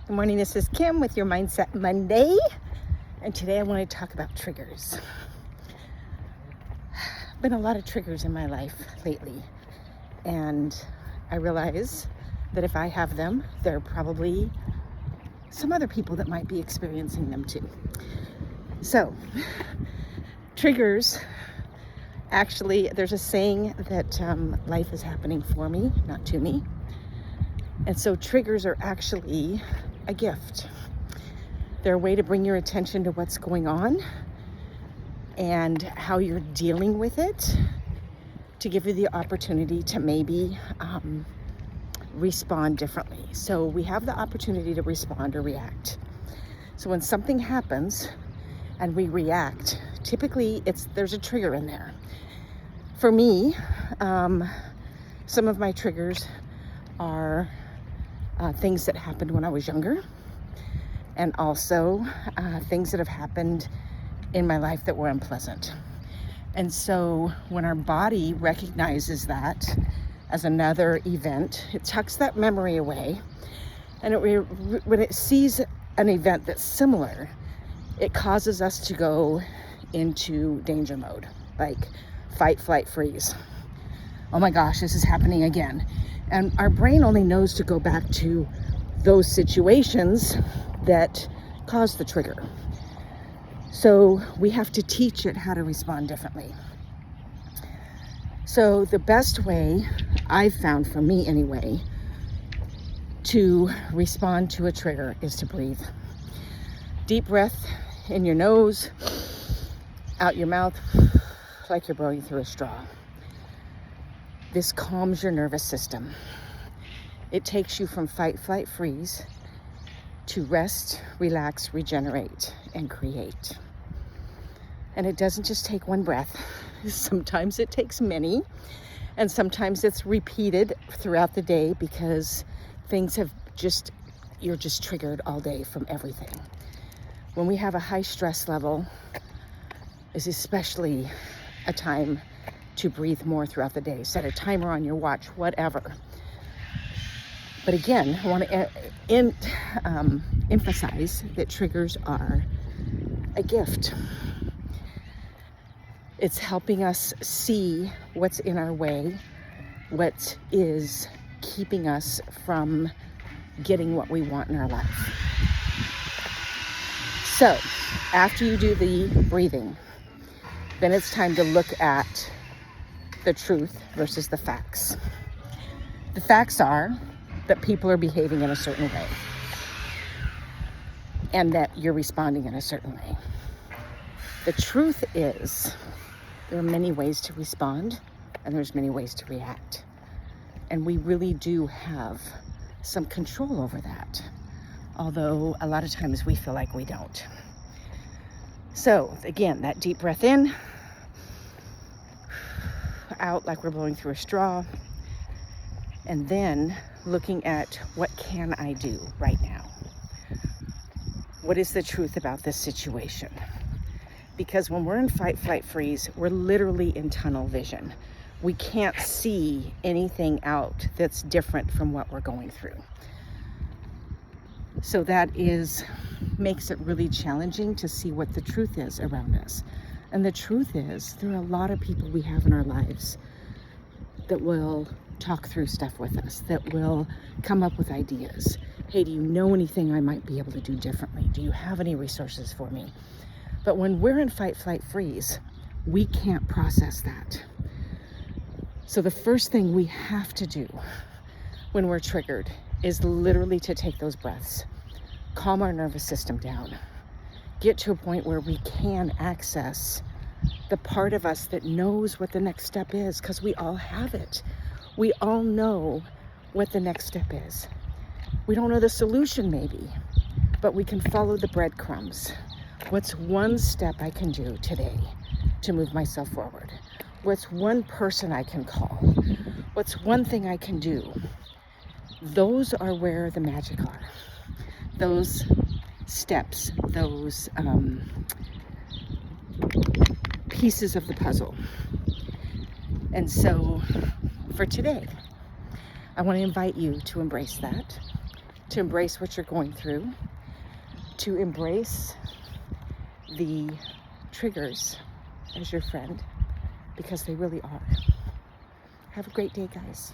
Good morning, this is Kim with your Mindset Monday, and today I want to talk about triggers. Been a lot of triggers in my life lately, and I realize that if I have them, there are probably some other people that might be experiencing them too. So, triggers, actually, there's a saying that life is happening for me, not to me. And so triggers are actually a gift. They're a way to bring your attention to what's going on and how you're dealing with it, to give you the opportunity to maybe respond differently. So we have the opportunity to respond or react. So when something happens and we react, typically there's a trigger in there. For me, some of my triggers are things that happened when I was younger, and also things that have happened in my life that were unpleasant. And so when our body recognizes that as another event, it tucks that memory away, and when it sees an event that's similar, it causes us to go into danger mode, like fight, flight, freeze. Oh my gosh, this is happening again. And our brain only knows to go back to those situations that caused the trigger. So we have to teach it how to respond differently. So the best way I've found, for me anyway, to respond to a trigger is to breathe. Deep breath in your nose, out your mouth, like you're blowing through a straw. This calms your nervous system. It takes you from fight, flight, freeze to rest, relax, regenerate, and create. And it doesn't just take one breath. Sometimes it takes many, and sometimes it's repeated throughout the day because you're just triggered all day from everything. When we have a high stress level, is especially a time to breathe more throughout the day. Set a timer on your watch, whatever. But again, I want to emphasize that triggers are a gift. It's helping us see what's in our way, what is keeping us from getting what we want in our life. So, after you do the breathing, then it's time to look at the truth versus the facts. The facts are that people are behaving in a certain way and that you're responding in a certain way. The truth is there are many ways to respond and there's many ways to react. And we really do have some control over that, although a lot of times we feel like we don't. So again, that deep breath in, out like we're blowing through a straw, and then looking at what can I do right now? What is the truth about this situation? Because when we're in fight, flight, freeze, we're literally in tunnel vision. We can't see anything out that's different from what we're going through. So that makes it really challenging to see what the truth is around us. And the truth is, there are a lot of people we have in our lives that will talk through stuff with us, that will come up with ideas. Hey, do you know anything I might be able to do differently? Do you have any resources for me? But when we're in fight, flight, freeze, we can't process that. So the first thing we have to do when we're triggered is literally to take those breaths, calm our nervous system down, get to a point where we can access the part of us that knows what the next step is, because we all have it. We all know what the next step is. We don't know the solution maybe, but we can follow the breadcrumbs. What's one step I can do today to move myself forward? What's one person I can call? What's one thing I can do? Those are where the magic are. Those steps, those pieces of the puzzle. And so for today, I want to invite you to embrace that, to embrace what you're going through, to embrace the triggers as your friend, because they really are. Have a great day, guys.